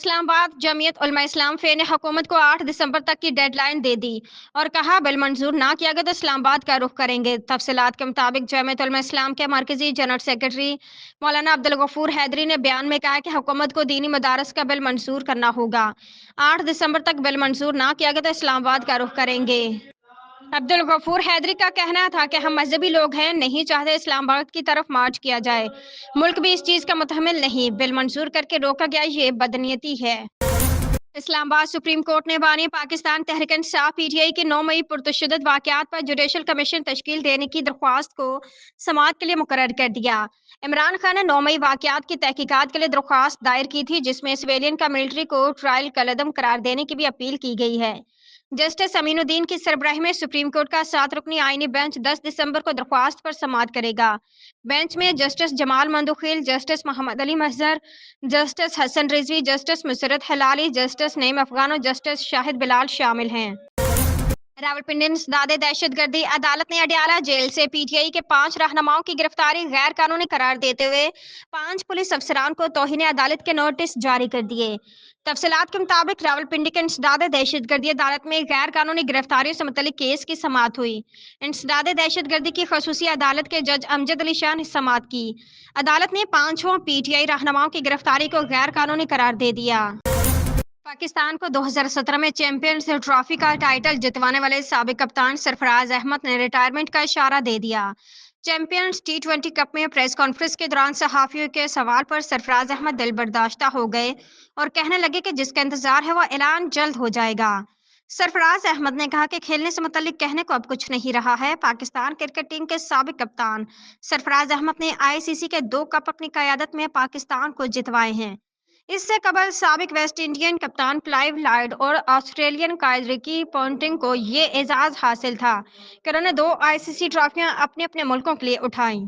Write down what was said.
اسلام آباد جمعیت علماء اسلام فے نے حکومت کو 8 دسمبر تک کی ڈیڈ لائن دے دی اور کہا بل منظور نہ کیا گیا تو اسلام آباد کا رخ کریں گے۔ تفصیلات کے مطابق جمعیت علماء اسلام کے مرکزی جنرل سیکرٹری مولانا عبدالغفور حیدری نے بیان میں کہا کہ حکومت کو دینی مدارس کا بل منظور کرنا ہوگا۔ 8 دسمبر تک بل منظور نہ کیا گیا تو اسلام آباد کا رخ کریں گے۔ عبدالغفور حیدری کا کہنا تھا کہ ہم مذہبی لوگ ہیں، نہیں چاہتے اسلام آباد کی طرف مارچ کیا جائے۔ ملک بھی اس چیز کا متحمل نہیں، بل منظور کر کے روکا گیا، یہ بدنیتی ہے۔ اسلام آباد سپریم کورٹ نے بانی Pakistan Tehreek Insaf P T I کے 9 مئی پرتشدد واقعات پر جوڈیشل کمیشن تشکیل دینے کی درخواست کو سماعت کے لیے مقرر کر دیا۔ عمران خان نے 9 مئی واقعات کی تحقیقات کے لیے درخواست دائر کی تھی، جس میں سویلین کا ملٹری کو ٹرائل کالعدم قرار دینے کی بھی اپیل کی گئی ہے۔ جسٹس امین الدین کی سربراہی میں سپریم کورٹ کا 7 رکنی آئینی بینچ 10 دسمبر کو درخواست پر سماعت کرے گا۔ بینچ میں جسٹس جمال مندوخیل، جسٹس محمد علی مظہر، جسٹس حسن رضوی، جسٹس مسرت ہلالی، جسٹس نعیم افغان اور جسٹس شاہد بلال شامل ہیں۔ راولپنڈی انسداد دہشت گردی عدالت نے اڈیالہ جیل سے پی ٹی آئی کے 5 رہنماؤں کی گرفتاری غیر قانونی قرار دیتے ہوئے 5 پولیس افسران کو توہین عدالت کے نوٹس جاری کر دیے۔ تفصیلات کے مطابق راولپنڈی کے انسداد دہشت گردی عدالت میں غیر قانونی گرفتاریوں سے متعلق کیس کی سماعت ہوئی۔ انسداد دہشت گردی کی خصوصی عدالت کے جج امجد علی شاہ نے سماعت کی۔ عدالت نے 5 پی ٹی آئی رہنماؤں کی گرفتاری کو غیر قانونی قرار دے دیا۔ پاکستان کو 2017 میں چیمپئنز ٹرافی کا ٹائٹل جتوانے والے سابق کپتان سرفراز احمد نے ریٹائرمنٹ کا اشارہ دے دیا۔ چیمپئنز ٹی20 کپ میں پریس کانفرنس کے دوران صحافیوں کے سوال پر سرفراز احمد دل برداشتہ ہو گئے اور کہنے لگے کہ جس کا انتظار ہے وہ اعلان جلد ہو جائے گا۔ سرفراز احمد نے کہا کہ کھیلنے سے متعلق کہنے کو اب کچھ نہیں رہا ہے۔ پاکستان کرکٹ ٹیم کے سابق کپتان سرفراز احمد نے ICC کے 2 کپ اپنی قیادت میں پاکستان کو جتوائے ہیں۔ اس سے قبل سابق ویسٹ انڈین کپتان کلائیو لائڈ اور آسٹریلین قائد رکی پونٹنگ کو یہ اعزاز حاصل تھا کہ انہوں نے 2 ICC ٹرافیاں اپنے اپنے ملکوں کے لیے اٹھائیں۔